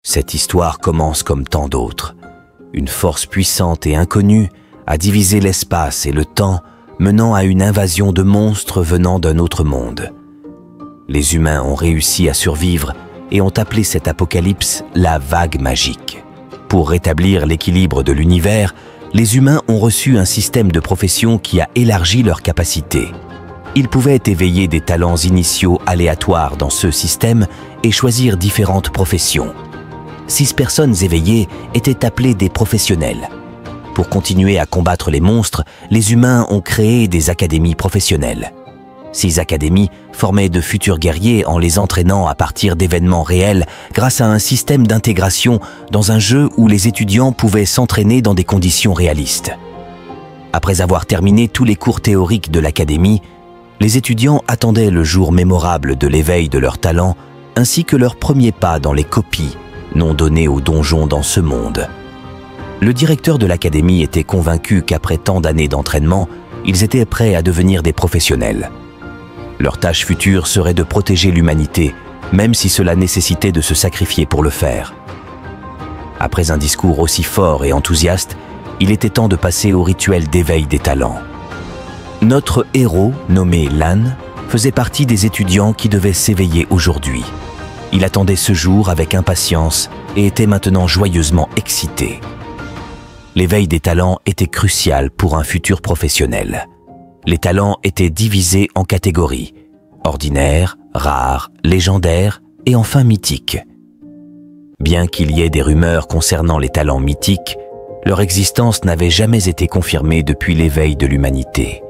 Cette histoire commence comme tant d'autres. Une force puissante et inconnue a divisé l'espace et le temps, menant à une invasion de monstres venant d'un autre monde. Les humains ont réussi à survivre et ont appelé cette apocalypse la vague magique. Pour rétablir l'équilibre de l'univers, les humains ont reçu un système de profession qui a élargi leurs capacités. Ils pouvaient éveiller des talents initiaux aléatoires dans ce système et choisir différentes professions. 6 personnes éveillées étaient appelées des professionnels. Pour continuer à combattre les monstres, les humains ont créé des académies professionnelles. Ces académies formaient de futurs guerriers en les entraînant à partir d'événements réels grâce à un système d'intégration dans un jeu où les étudiants pouvaient s'entraîner dans des conditions réalistes. Après avoir terminé tous les cours théoriques de l'académie, les étudiants attendaient le jour mémorable de l'éveil de leurs talents ainsi que leur premier pas dans les copies, nom donné aux donjons dans ce monde. Le directeur de l'académie était convaincu qu'après tant d'années d'entraînement, ils étaient prêts à devenir des professionnels. Leur tâche future serait de protéger l'humanité, même si cela nécessitait de se sacrifier pour le faire. Après un discours aussi fort et enthousiaste, il était temps de passer au rituel d'éveil des talents. Notre héros, nommé Lan, faisait partie des étudiants qui devaient s'éveiller aujourd'hui. Il attendait ce jour avec impatience et était maintenant joyeusement excité. L'éveil des talents était crucial pour un futur professionnel. Les talents étaient divisés en catégories: ordinaires, rares, légendaires et enfin mythiques. Bien qu'il y ait des rumeurs concernant les talents mythiques, leur existence n'avait jamais été confirmée depuis l'éveil de l'humanité.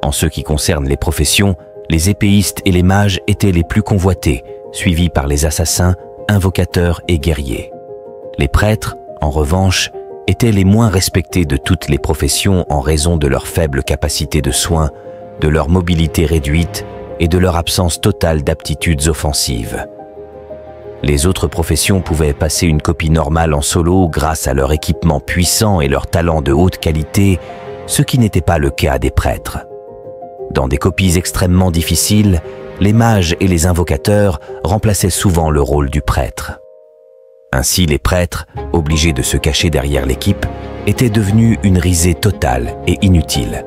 En ce qui concerne les professions, les épéistes et les mages étaient les plus convoités, suivis par les assassins, invocateurs et guerriers. Les prêtres, en revanche, étaient les moins respectés de toutes les professions en raison de leur faible capacité de soins, de leur mobilité réduite et de leur absence totale d'aptitudes offensives. Les autres professions pouvaient passer une copie normale en solo grâce à leur équipement puissant et leur talent de haute qualité, ce qui n'était pas le cas des prêtres. Dans des copies extrêmement difficiles, les mages et les invocateurs remplaçaient souvent le rôle du prêtre. Ainsi, les prêtres, obligés de se cacher derrière l'équipe, étaient devenus une risée totale et inutile.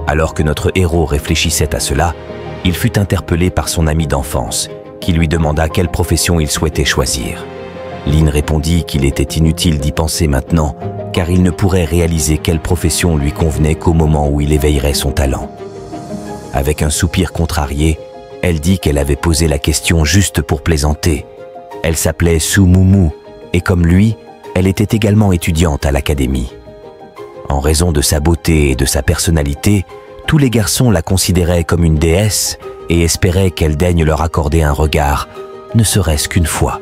Alors que notre héros réfléchissait à cela, il fut interpellé par son ami d'enfance, qui lui demanda quelle profession il souhaitait choisir. Lin répondit qu'il était inutile d'y penser maintenant, car il ne pourrait réaliser quelle profession lui convenait qu'au moment où il éveillerait son talent. Avec un soupir contrarié, elle dit qu'elle avait posé la question juste pour plaisanter. Elle s'appelait Su Mumu, et comme lui, elle était également étudiante à l'académie. En raison de sa beauté et de sa personnalité, tous les garçons la considéraient comme une déesse et espéraient qu'elle daigne leur accorder un regard, ne serait-ce qu'une fois.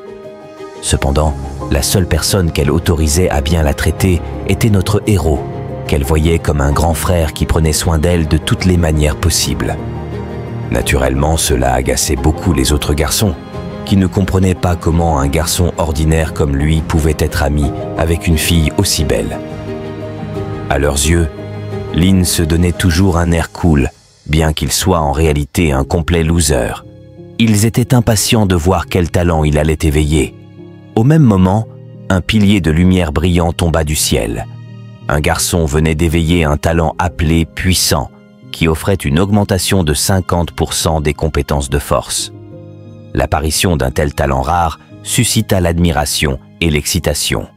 Cependant, la seule personne qu'elle autorisait à bien la traiter était notre héros, qu'elle voyait comme un grand frère qui prenait soin d'elle de toutes les manières possibles. Naturellement, cela agaçait beaucoup les autres garçons, qui ne comprenaient pas comment un garçon ordinaire comme lui pouvait être ami avec une fille aussi belle. À leurs yeux, Lin se donnait toujours un air cool, bien qu'il soit en réalité un complet loser. Ils étaient impatients de voir quel talent il allait éveiller. Au même moment, un pilier de lumière brillant tomba du ciel. Un garçon venait d'éveiller un talent appelé puissant, qui offrait une augmentation de 50% des compétences de force. L'apparition d'un tel talent rare suscita l'admiration et l'excitation.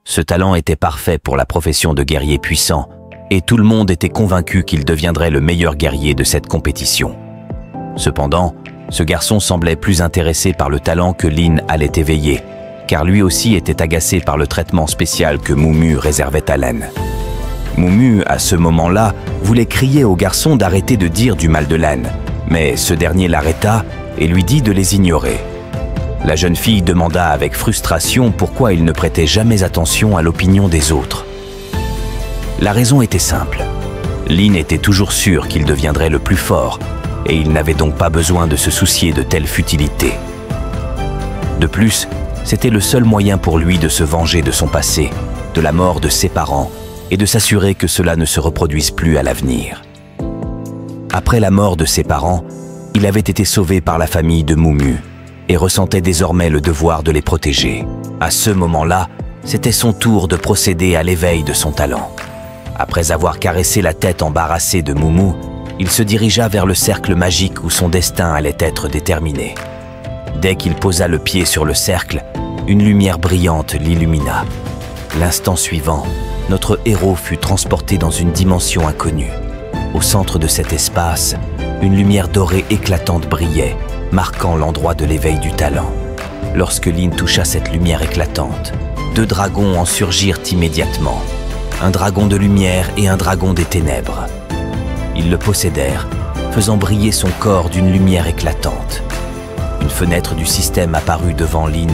Ce talent était parfait pour la profession de guerrier puissant, et tout le monde était convaincu qu'il deviendrait le meilleur guerrier de cette compétition. Cependant, ce garçon semblait plus intéressé par le talent que Lin allait éveiller, car lui aussi était agacé par le traitement spécial que Mumu réservait à Lan. Mumu, à ce moment-là, voulait crier au garçon d'arrêter de dire du mal de Lan, mais ce dernier l'arrêta et lui dit de les ignorer. La jeune fille demanda avec frustration pourquoi il ne prêtait jamais attention à l'opinion des autres. La raison était simple. Lin était toujours sûr qu'il deviendrait le plus fort, et il n'avait donc pas besoin de se soucier de telles futilités. De plus, c'était le seul moyen pour lui de se venger de son passé, de la mort de ses parents, et de s'assurer que cela ne se reproduise plus à l'avenir. Après la mort de ses parents, il avait été sauvé par la famille de Mumu. et ressentait désormais le devoir de les protéger. À ce moment-là, c'était son tour de procéder à l'éveil de son talent. Après avoir caressé la tête embarrassée de Moumou, il se dirigea vers le cercle magique où son destin allait être déterminé. Dès qu'il posa le pied sur le cercle, une lumière brillante l'illumina. L'instant suivant, notre héros fut transporté dans une dimension inconnue. Au centre de cet espace, une lumière dorée éclatante brillait, marquant l'endroit de l'éveil du talent. Lorsque Lin toucha cette lumière éclatante, 2 dragons en surgirent immédiatement. Un dragon de lumière et un dragon des ténèbres. Ils le possédèrent, faisant briller son corps d'une lumière éclatante. Une fenêtre du système apparut devant Lin,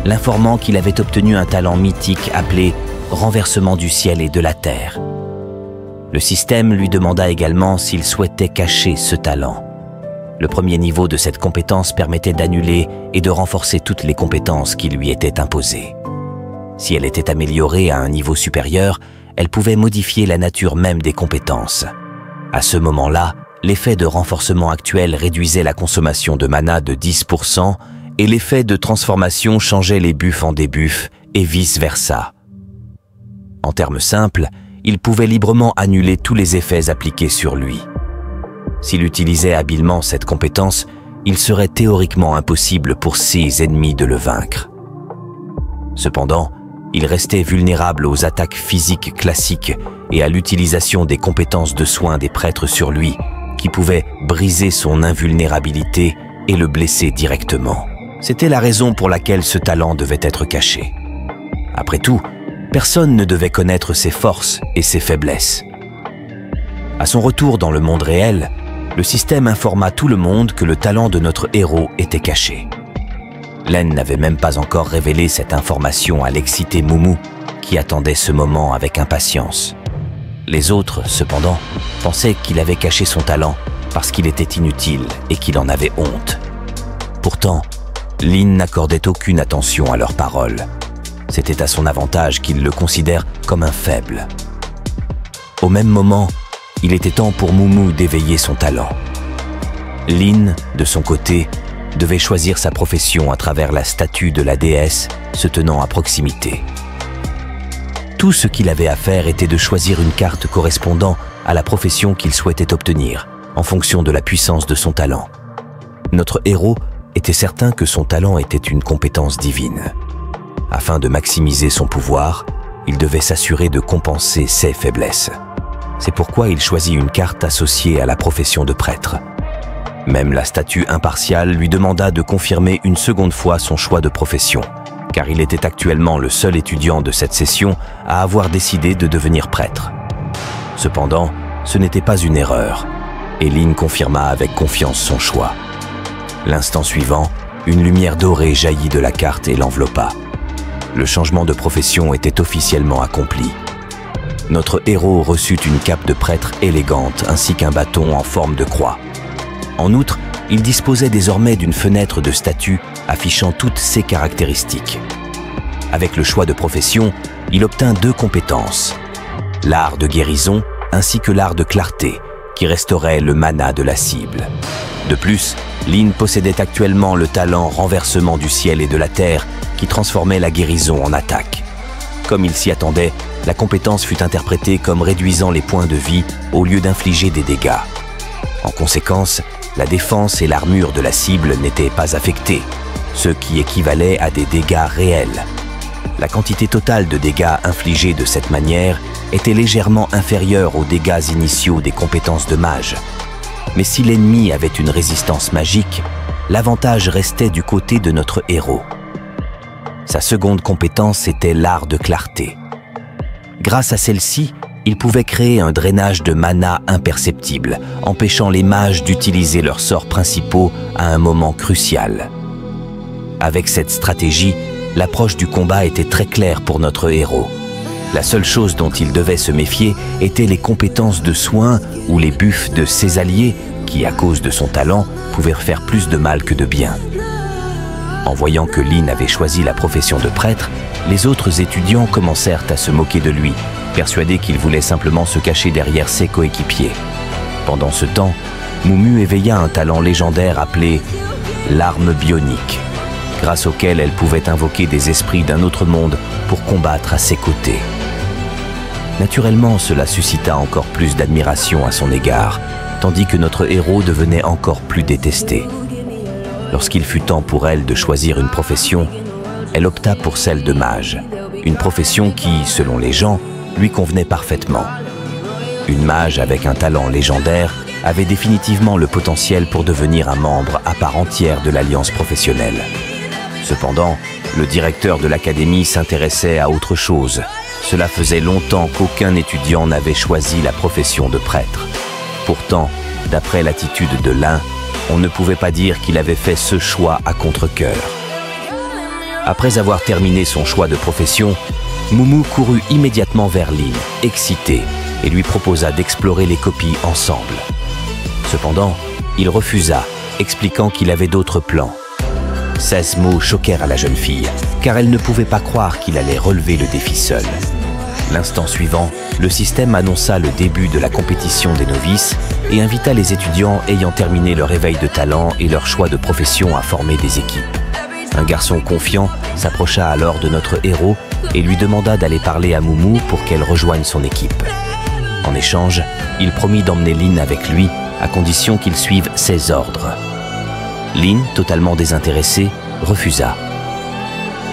l'informant qu'il avait obtenu un talent mythique appelé « renversement du ciel et de la terre ». Le système lui demanda également s'il souhaitait cacher ce talent. Le premier niveau de cette compétence permettait d'annuler et de renforcer toutes les compétences qui lui étaient imposées. Si elle était améliorée à un niveau supérieur, elle pouvait modifier la nature même des compétences. À ce moment-là, l'effet de renforcement actuel réduisait la consommation de mana de 10% et l'effet de transformation changeait les buffs en débuffs et vice-versa. En termes simples, il pouvait librement annuler tous les effets appliqués sur lui. S'il utilisait habilement cette compétence, il serait théoriquement impossible pour ses ennemis de le vaincre. Cependant, il restait vulnérable aux attaques physiques classiques et à l'utilisation des compétences de soins des prêtres sur lui, qui pouvaient briser son invulnérabilité et le blesser directement. C'était la raison pour laquelle ce talent devait être caché. Après tout, personne ne devait connaître ses forces et ses faiblesses. À son retour dans le monde réel, le système informa tout le monde que le talent de notre héros était caché. Len n'avait même pas encore révélé cette information à l'excité Moumou, qui attendait ce moment avec impatience. Les autres, cependant, pensaient qu'il avait caché son talent parce qu'il était inutile et qu'il en avait honte. Pourtant, Lin n'accordait aucune attention à leurs paroles. C'était à son avantage qu'il le considère comme un faible. Au même moment, il était temps pour Moumou d'éveiller son talent. Lin, de son côté, devait choisir sa profession à travers la statue de la déesse se tenant à proximité. Tout ce qu'il avait à faire était de choisir une carte correspondant à la profession qu'il souhaitait obtenir, en fonction de la puissance de son talent. Notre héros était certain que son talent était une compétence divine. Afin de maximiser son pouvoir, il devait s'assurer de compenser ses faiblesses. C'est pourquoi il choisit une carte associée à la profession de prêtre. Même la statue impartiale lui demanda de confirmer une seconde fois son choix de profession, car il était actuellement le seul étudiant de cette session à avoir décidé de devenir prêtre. Cependant, ce n'était pas une erreur, et Lin confirma avec confiance son choix. L'instant suivant, une lumière dorée jaillit de la carte et l'enveloppa. Le changement de profession était officiellement accompli. Notre héros reçut une cape de prêtre élégante ainsi qu'un bâton en forme de croix. En outre, il disposait désormais d'une fenêtre de statue affichant toutes ses caractéristiques. Avec le choix de profession, il obtint 2 compétences, l'art de guérison ainsi que l'art de clarté, qui restaurait le mana de la cible. De plus, Lin possédait actuellement le talent renversement du ciel et de la terre qui transformait la guérison en attaque. Comme il s'y attendait, la compétence fut interprétée comme réduisant les points de vie au lieu d'infliger des dégâts. En conséquence, la défense et l'armure de la cible n'étaient pas affectées, ce qui équivalait à des dégâts réels. La quantité totale de dégâts infligés de cette manière était légèrement inférieure aux dégâts initiaux des compétences de mage. Mais si l'ennemi avait une résistance magique, l'avantage restait du côté de notre héros. Sa seconde compétence était l'art de clarté. Grâce à celle-ci, il pouvait créer un drainage de mana imperceptible, empêchant les mages d'utiliser leurs sorts principaux à un moment crucial. Avec cette stratégie, l'approche du combat était très claire pour notre héros. La seule chose dont il devait se méfier étaient les compétences de soins ou les buffs de ses alliés qui, à cause de son talent, pouvaient faire plus de mal que de bien. En voyant que Lin avait choisi la profession de prêtre, les autres étudiants commencèrent à se moquer de lui, persuadés qu'il voulait simplement se cacher derrière ses coéquipiers. Pendant ce temps, Moumou éveilla un talent légendaire appelé l'arme bionique. grâce auquel elle pouvait invoquer des esprits d'un autre monde pour combattre à ses côtés. Naturellement, cela suscita encore plus d'admiration à son égard, tandis que notre héros devenait encore plus détesté. Lorsqu'il fut temps pour elle de choisir une profession, elle opta pour celle de mage, une profession qui, selon les gens, lui convenait parfaitement. Une mage avec un talent légendaire avait définitivement le potentiel pour devenir un membre à part entière de l'alliance professionnelle. Cependant, le directeur de l'académie s'intéressait à autre chose. Cela faisait longtemps qu'aucun étudiant n'avait choisi la profession de prêtre. Pourtant, d'après l'attitude de l'un, on ne pouvait pas dire qu'il avait fait ce choix à contre-cœur. Après avoir terminé son choix de profession, Moumou courut immédiatement vers Lin, excité, et lui proposa d'explorer les copies ensemble. Cependant, il refusa, expliquant qu'il avait d'autres plans. 16 mots choquèrent à la jeune fille, car elle ne pouvait pas croire qu'il allait relever le défi seul. L'instant suivant, le système annonça le début de la compétition des novices et invita les étudiants ayant terminé leur éveil de talent et leur choix de profession à former des équipes. Un garçon confiant s'approcha alors de notre héros et lui demanda d'aller parler à Moumou pour qu'elle rejoigne son équipe. En échange, il promit d'emmener Lin avec lui à condition qu'il suive ses ordres. Lin, totalement désintéressée, refusa.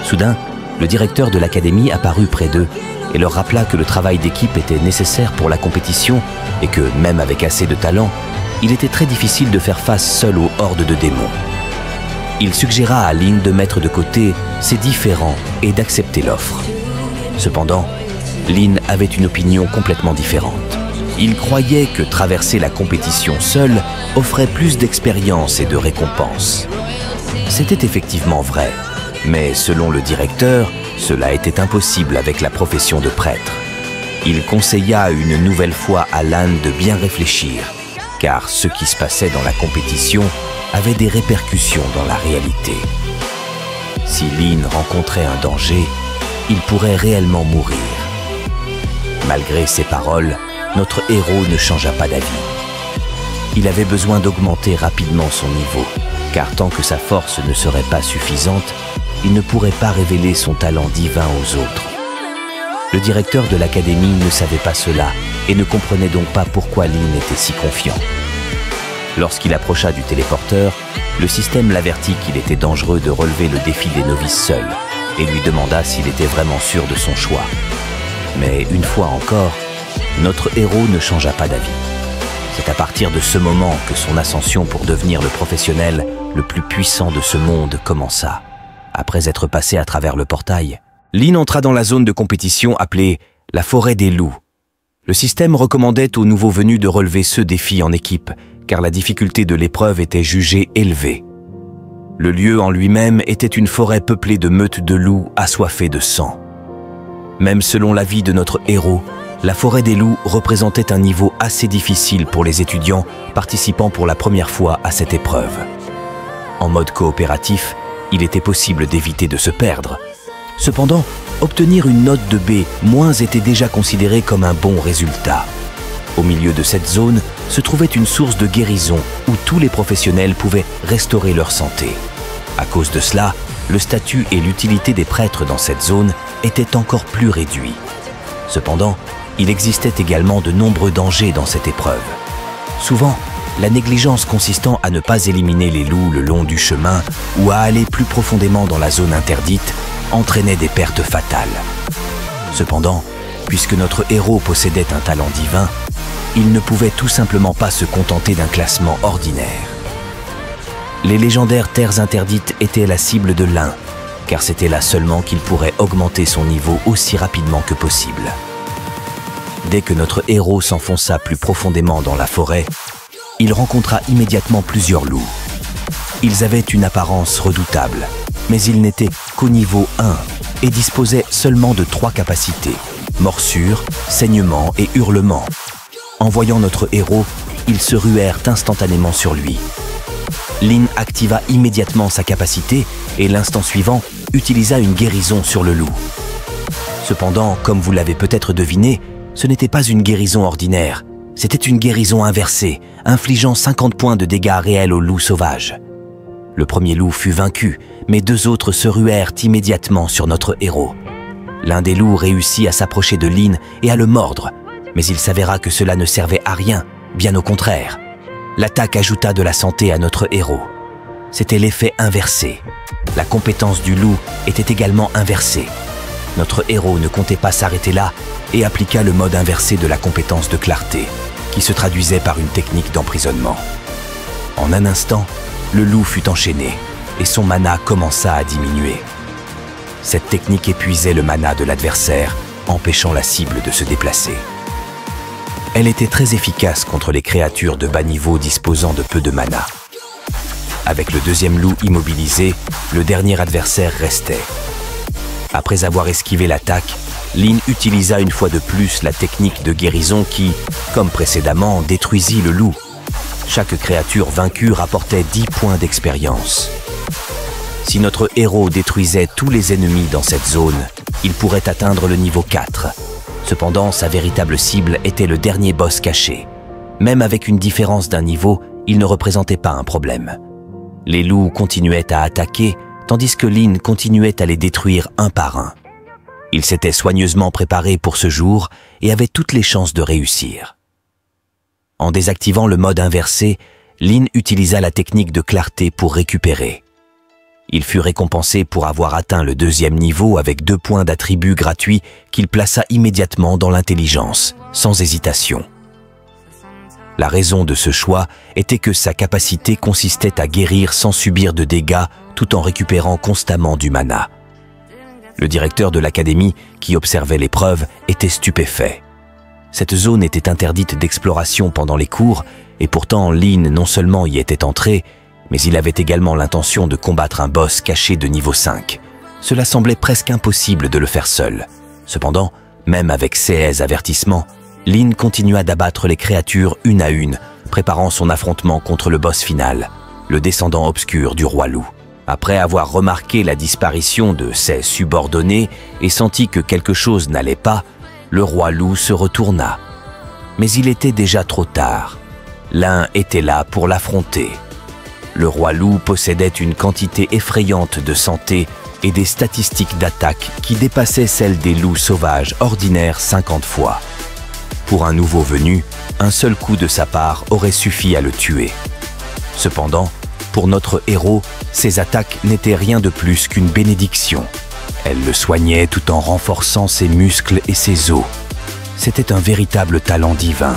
Soudain, le directeur de l'académie apparut près d'eux et leur rappela que le travail d'équipe était nécessaire pour la compétition et que, même avec assez de talent, il était très difficile de faire face seul aux hordes de démons. Il suggéra à Lin de mettre de côté ses différends et d'accepter l'offre. Cependant, Lin avait une opinion complètement différente. Il croyait que traverser la compétition seul offrait plus d'expérience et de récompenses. C'était effectivement vrai, mais selon le directeur, cela était impossible avec la profession de prêtre. Il conseilla une nouvelle fois à Lan de bien réfléchir, car ce qui se passait dans la compétition avait des répercussions dans la réalité. Si Lin rencontrait un danger, il pourrait réellement mourir. Malgré ces paroles, notre héros ne changea pas d'avis. Il avait besoin d'augmenter rapidement son niveau, car tant que sa force ne serait pas suffisante, il ne pourrait pas révéler son talent divin aux autres. Le directeur de l'académie ne savait pas cela et ne comprenait donc pas pourquoi Lin était si confiant. Lorsqu'il approcha du téléporteur, le système l'avertit qu'il était dangereux de relever le défi des novices seul et lui demanda s'il était vraiment sûr de son choix. Mais une fois encore, notre héros ne changea pas d'avis. C'est à partir de ce moment que son ascension pour devenir le professionnel le plus puissant de ce monde commença. Après être passé à travers le portail, Lin entra dans la zone de compétition appelée la forêt des loups. Le système recommandait aux nouveaux venus de relever ce défi en équipe, car la difficulté de l'épreuve était jugée élevée. Le lieu en lui-même était une forêt peuplée de meutes de loups assoiffés de sang. Même selon l'avis de notre héros, la forêt des loups représentait un niveau assez difficile pour les étudiants participant pour la première fois à cette épreuve. En mode coopératif, il était possible d'éviter de se perdre. Cependant, obtenir une note de B- était déjà considéré comme un bon résultat. Au milieu de cette zone se trouvait une source de guérison où tous les professionnels pouvaient restaurer leur santé. À cause de cela, le statut et l'utilité des prêtres dans cette zone étaient encore plus réduits. Cependant, il existait également de nombreux dangers dans cette épreuve. Souvent, la négligence consistant à ne pas éliminer les loups le long du chemin ou à aller plus profondément dans la zone interdite entraînait des pertes fatales. Cependant, puisque notre héros possédait un talent divin, il ne pouvait tout simplement pas se contenter d'un classement ordinaire. Les légendaires terres interdites étaient la cible de l'un, car c'était là seulement qu'il pourrait augmenter son niveau aussi rapidement que possible. Dès que notre héros s'enfonça plus profondément dans la forêt, il rencontra immédiatement plusieurs loups. Ils avaient une apparence redoutable, mais ils n'étaient qu'au niveau 1 et disposaient seulement de 3 capacités: morsure, saignement et hurlement. En voyant notre héros, ils se ruèrent instantanément sur lui. Lin activa immédiatement sa capacité et l'instant suivant utilisa une guérison sur le loup. Cependant, comme vous l'avez peut-être deviné, ce n'était pas une guérison ordinaire, c'était une guérison inversée, infligeant 50 points de dégâts réels au loup sauvage. Le premier loup fut vaincu, mais deux autres se ruèrent immédiatement sur notre héros. L'un des loups réussit à s'approcher de Lin et à le mordre, mais il s'avéra que cela ne servait à rien, bien au contraire. L'attaque ajouta de la santé à notre héros. C'était l'effet inversé. La compétence du loup était également inversée. Notre héros ne comptait pas s'arrêter là et appliqua le mode inversé de la compétence de clarté, qui se traduisait par une technique d'emprisonnement. En un instant, le loup fut enchaîné et son mana commença à diminuer. Cette technique épuisait le mana de l'adversaire, empêchant la cible de se déplacer. Elle était très efficace contre les créatures de bas niveau disposant de peu de mana. Avec le deuxième loup immobilisé, le dernier adversaire restait. Après avoir esquivé l'attaque, Lin utilisa une fois de plus la technique de guérison qui, comme précédemment, détruisit le loup. Chaque créature vaincue rapportait 10 points d'expérience. Si notre héros détruisait tous les ennemis dans cette zone, il pourrait atteindre le niveau 4. Cependant, sa véritable cible était le dernier boss caché. Même avec une différence d'un niveau, il ne représentait pas un problème. Les loups continuaient à attaquer, tandis que Lin continuait à les détruire un par un. Il s'était soigneusement préparé pour ce jour et avait toutes les chances de réussir. En désactivant le mode inversé, Lin utilisa la technique de clarté pour récupérer. Il fut récompensé pour avoir atteint le deuxième niveau avec 2 points d'attribut gratuits qu'il plaça immédiatement dans l'intelligence, sans hésitation. La raison de ce choix était que sa capacité consistait à guérir sans subir de dégâts tout en récupérant constamment du mana. Le directeur de l'académie, qui observait l'épreuve, était stupéfait. Cette zone était interdite d'exploration pendant les cours, et pourtant Lin non seulement y était entré, mais il avait également l'intention de combattre un boss caché de niveau 5. Cela semblait presque impossible de le faire seul. Cependant, même avec ces avertissements, Lin continua d'abattre les créatures une à une, préparant son affrontement contre le boss final, le descendant obscur du roi loup. Après avoir remarqué la disparition de ses subordonnés et senti que quelque chose n'allait pas, le roi loup se retourna. Mais il était déjà trop tard. L'un était là pour l'affronter. Le roi loup possédait une quantité effrayante de santé et des statistiques d'attaque qui dépassaient celles des loups sauvages ordinaires 50 fois. Pour un nouveau venu, un seul coup de sa part aurait suffi à le tuer. Cependant, pour notre héros, ces attaques n'étaient rien de plus qu'une bénédiction. Elles le soignaient tout en renforçant ses muscles et ses os. C'était un véritable talent divin.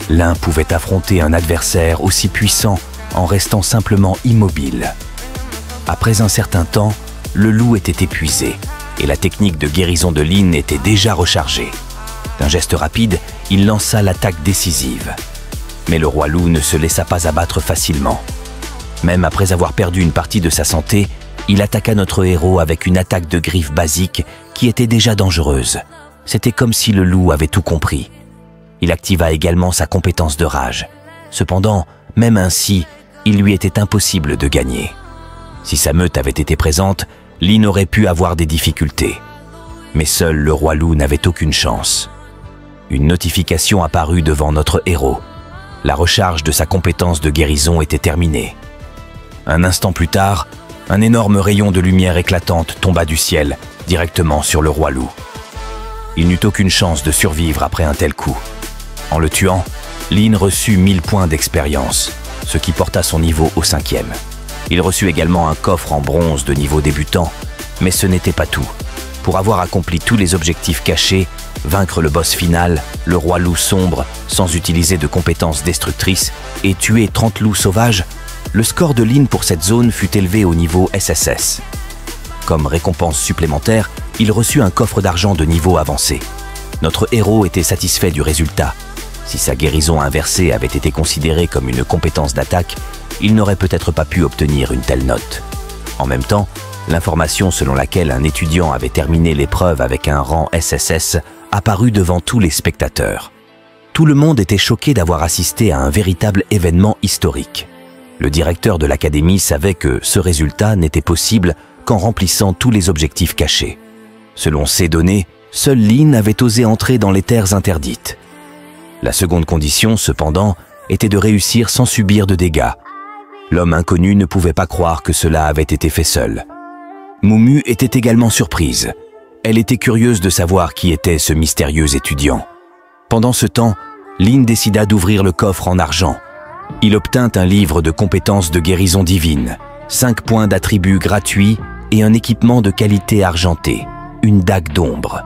L'un pouvait affronter un adversaire aussi puissant en restant simplement immobile. Après un certain temps, le loup était épuisé et la technique de guérison de Lin était déjà rechargée. D'un geste rapide, il lança l'attaque décisive. Mais le roi loup ne se laissa pas abattre facilement. Même après avoir perdu une partie de sa santé, il attaqua notre héros avec une attaque de griffes basique qui était déjà dangereuse. C'était comme si le loup avait tout compris. Il activa également sa compétence de rage. Cependant, même ainsi, il lui était impossible de gagner. Si sa meute avait été présente, Lin aurait pu avoir des difficultés. Mais seul le roi loup n'avait aucune chance. Une notification apparut devant notre héros. La recharge de sa compétence de guérison était terminée. Un instant plus tard, un énorme rayon de lumière éclatante tomba du ciel, directement sur le roi loup. Il n'eut aucune chance de survivre après un tel coup. En le tuant, Lin reçut 1000 points d'expérience, ce qui porta son niveau au 5e. Il reçut également un coffre en bronze de niveau débutant, mais ce n'était pas tout. Pour avoir accompli tous les objectifs cachés, vaincre le boss final, le roi loup sombre, sans utiliser de compétences destructrices, et tuer 30 loups sauvages, le score de Lin pour cette zone fut élevé au niveau SSS. Comme récompense supplémentaire, il reçut un coffre d'argent de niveau avancé. Notre héros était satisfait du résultat. Si sa guérison inversée avait été considérée comme une compétence d'attaque, il n'aurait peut-être pas pu obtenir une telle note. En même temps, l'information selon laquelle un étudiant avait terminé l'épreuve avec un rang SSS apparut devant tous les spectateurs. Tout le monde était choqué d'avoir assisté à un véritable événement historique. Le directeur de l'académie savait que ce résultat n'était possible qu'en remplissant tous les objectifs cachés. Selon ces données, seul Lin avait osé entrer dans les terres interdites. La seconde condition, cependant, était de réussir sans subir de dégâts. L'homme inconnu ne pouvait pas croire que cela avait été fait seul. Mumu était également surprise. Elle était curieuse de savoir qui était ce mystérieux étudiant. Pendant ce temps, Lin décida d'ouvrir le coffre en argent. Il obtint un livre de compétences de guérison divine, 5 points d'attributs gratuits et un équipement de qualité argentée, une dague d'ombre.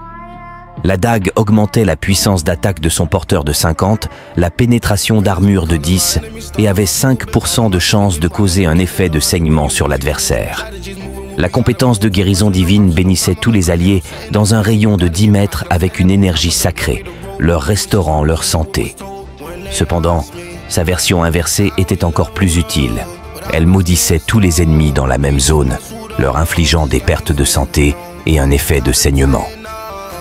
La dague augmentait la puissance d'attaque de son porteur de 50, la pénétration d'armure de 10 et avait 5% de chance de causer un effet de saignement sur l'adversaire. La compétence de guérison divine bénissait tous les alliés dans un rayon de 10 mètres avec une énergie sacrée, leur restaurant leur santé. Cependant, sa version inversée était encore plus utile. Elle maudissait tous les ennemis dans la même zone, leur infligeant des pertes de santé et un effet de saignement.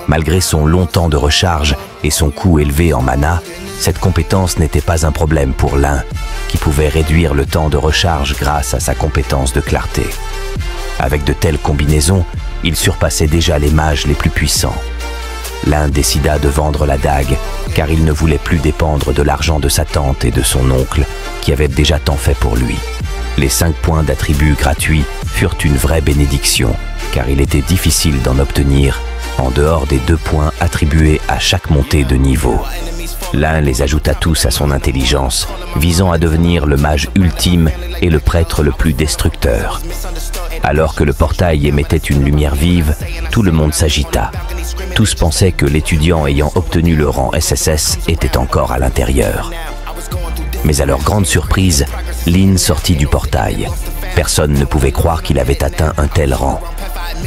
Malgré son long temps de recharge et son coût élevé en mana, cette compétence n'était pas un problème pour Lin, qui pouvait réduire le temps de recharge grâce à sa compétence de clarté. Avec de telles combinaisons, il surpassait déjà les mages les plus puissants. Lin décida de vendre la dague, car il ne voulait plus dépendre de l'argent de sa tante et de son oncle, qui avaient déjà tant fait pour lui. Les 5 points d'attributs gratuits furent une vraie bénédiction, car il était difficile d'en obtenir, en dehors des 2 points attribués à chaque montée de niveau. Lin les ajouta tous à son intelligence, visant à devenir le mage ultime et le prêtre le plus destructeur. Alors que le portail émettait une lumière vive, tout le monde s'agita. Tous pensaient que l'étudiant ayant obtenu le rang SSS était encore à l'intérieur. Mais à leur grande surprise, Lin sortit du portail. Personne ne pouvait croire qu'il avait atteint un tel rang.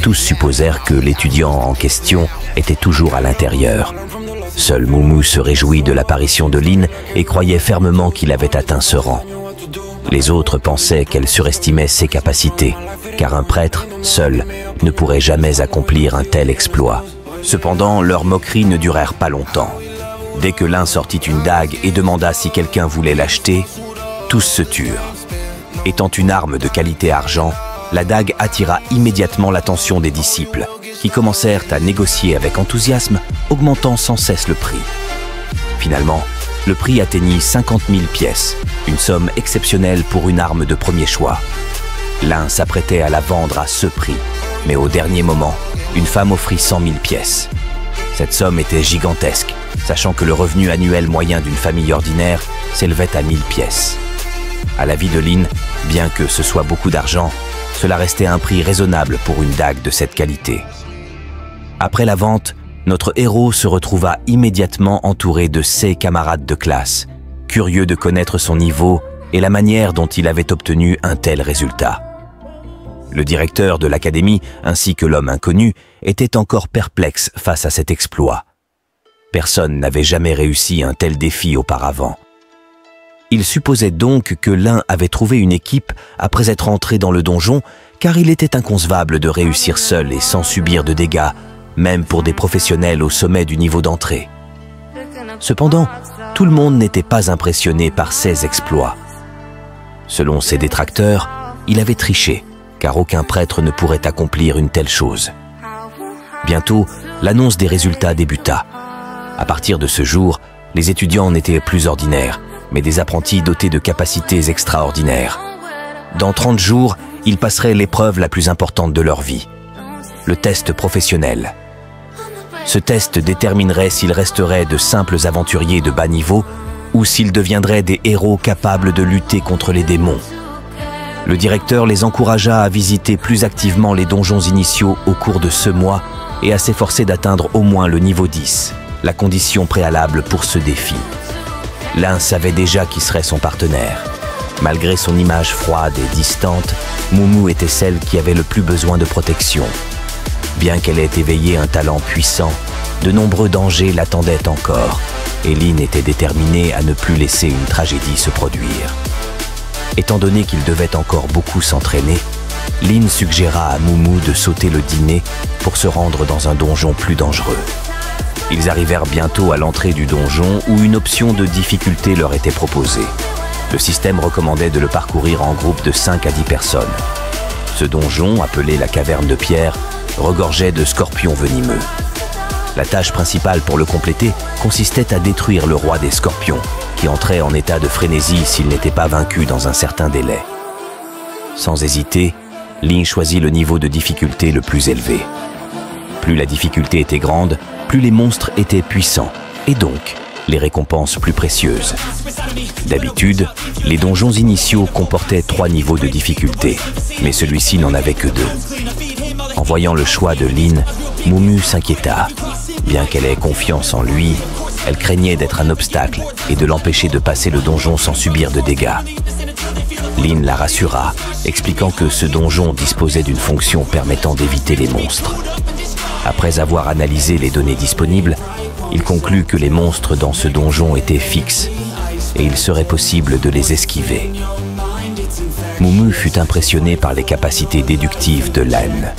Tous supposèrent que l'étudiant en question était toujours à l'intérieur. Seul Mumu se réjouit de l'apparition de Lin et croyait fermement qu'il avait atteint ce rang. Les autres pensaient qu'elle surestimait ses capacités, car un prêtre, seul, ne pourrait jamais accomplir un tel exploit. Cependant, leurs moqueries ne durèrent pas longtemps. Dès que l'un sortit une dague et demanda si quelqu'un voulait l'acheter, tous se turent. Étant une arme de qualité argent, la dague attira immédiatement l'attention des disciples, qui commencèrent à négocier avec enthousiasme, augmentant sans cesse le prix. Finalement, le prix atteignit 50 000 pièces, une somme exceptionnelle pour une arme de premier choix. L'un s'apprêtait à la vendre à ce prix, mais au dernier moment, une femme offrit 100 000 pièces. Cette somme était gigantesque, sachant que le revenu annuel moyen d'une famille ordinaire s'élevait à 1000 pièces. À l'avis de Lin, bien que ce soit beaucoup d'argent, cela restait un prix raisonnable pour une dague de cette qualité. Après la vente, notre héros se retrouva immédiatement entouré de ses camarades de classe, curieux de connaître son niveau et la manière dont il avait obtenu un tel résultat. Le directeur de l'académie, ainsi que l'homme inconnu, étaient encore perplexes face à cet exploit. Personne n'avait jamais réussi un tel défi auparavant. Il supposait donc que l'un avait trouvé une équipe après être entré dans le donjon, car il était inconcevable de réussir seul et sans subir de dégâts, même pour des professionnels au sommet du niveau d'entrée. Cependant, tout le monde n'était pas impressionné par ses exploits. Selon ses détracteurs, il avait triché, car aucun prêtre ne pourrait accomplir une telle chose. Bientôt, l'annonce des résultats débuta. À partir de ce jour, les étudiants n'étaient plus ordinaires, mais des apprentis dotés de capacités extraordinaires. Dans 30 jours, ils passeraient l'épreuve la plus importante de leur vie, le test professionnel. Ce test déterminerait s'ils resteraient de simples aventuriers de bas niveau ou s'ils deviendraient des héros capables de lutter contre les démons. Le directeur les encouragea à visiter plus activement les donjons initiaux au cours de ce mois et à s'efforcer d'atteindre au moins le niveau 10, la condition préalable pour ce défi. L'un savait déjà qui serait son partenaire. Malgré son image froide et distante, Mumu était celle qui avait le plus besoin de protection. Bien qu'elle ait éveillé un talent puissant, de nombreux dangers l'attendaient encore, et Lin était déterminée à ne plus laisser une tragédie se produire. Étant donné qu'il devait encore beaucoup s'entraîner, Lin suggéra à Mumu de sauter le dîner pour se rendre dans un donjon plus dangereux. Ils arrivèrent bientôt à l'entrée du donjon où une option de difficulté leur était proposée. Le système recommandait de le parcourir en groupe de 5 à 10 personnes. Ce donjon, appelé la caverne de pierre, regorgeait de scorpions venimeux. La tâche principale pour le compléter consistait à détruire le roi des scorpions, qui entrait en état de frénésie s'il n'était pas vaincu dans un certain délai. Sans hésiter, Lin choisit le niveau de difficulté le plus élevé. Plus la difficulté était grande, plus les monstres étaient puissants, et donc les récompenses plus précieuses. D'habitude, les donjons initiaux comportaient 3 niveaux de difficulté, mais celui-ci n'en avait que 2. En voyant le choix de Lin, Mumu s'inquiéta. Bien qu'elle ait confiance en lui, elle craignait d'être un obstacle et de l'empêcher de passer le donjon sans subir de dégâts. Lin la rassura, expliquant que ce donjon disposait d'une fonction permettant d'éviter les monstres. Après avoir analysé les données disponibles, il conclut que les monstres dans ce donjon étaient fixes et il serait possible de les esquiver. Mumu fut impressionnée par les capacités déductives de Lan.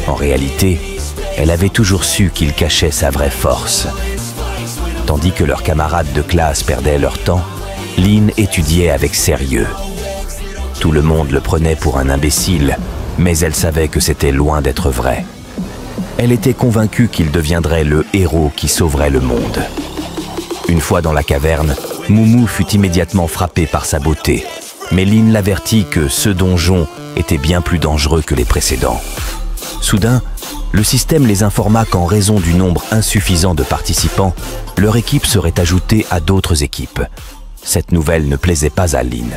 En réalité, elle avait toujours su qu'il cachait sa vraie force. Tandis que leurs camarades de classe perdaient leur temps, Lin étudiait avec sérieux. Tout le monde le prenait pour un imbécile, mais elle savait que c'était loin d'être vrai. Elle était convaincue qu'il deviendrait le héros qui sauverait le monde. Une fois dans la caverne, Mumu fut immédiatement frappé par sa beauté, mais Lin l'avertit que ce donjon était bien plus dangereux que les précédents. Soudain, le système les informa qu'en raison du nombre insuffisant de participants, leur équipe serait ajoutée à d'autres équipes. Cette nouvelle ne plaisait pas à Lin.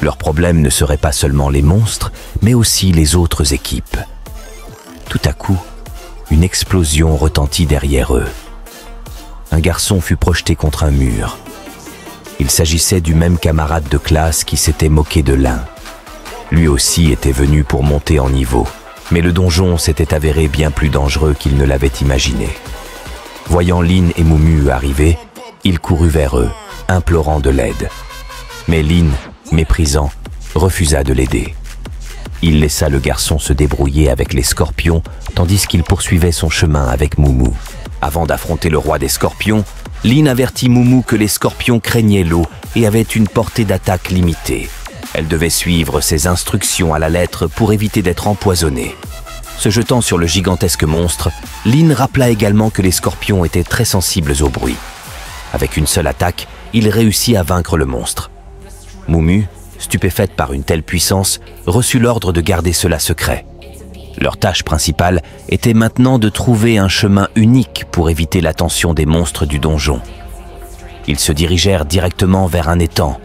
Leur problème ne serait pas seulement les monstres, mais aussi les autres équipes. Tout à coup, une explosion retentit derrière eux. Un garçon fut projeté contre un mur. Il s'agissait du même camarade de classe qui s'était moqué de Lin. Lui aussi était venu pour monter en niveau, mais le donjon s'était avéré bien plus dangereux qu'il ne l'avait imaginé. Voyant Lin et Mumu arriver, il courut vers eux, implorant de l'aide. Mais Lin, méprisant, refusa de l'aider. Il laissa le garçon se débrouiller avec les scorpions, tandis qu'il poursuivait son chemin avec Mumu. Avant d'affronter le roi des scorpions, Lin avertit Mumu que les scorpions craignaient l'eau et avaient une portée d'attaque limitée. Elle devait suivre ses instructions à la lettre pour éviter d'être empoisonnée. Se jetant sur le gigantesque monstre, Lin rappela également que les scorpions étaient très sensibles au bruit. Avec une seule attaque, il réussit à vaincre le monstre. Mumu, stupéfaite par une telle puissance, reçut l'ordre de garder cela secret. Leur tâche principale était maintenant de trouver un chemin unique pour éviter l'attention des monstres du donjon. Ils se dirigèrent directement vers un étang.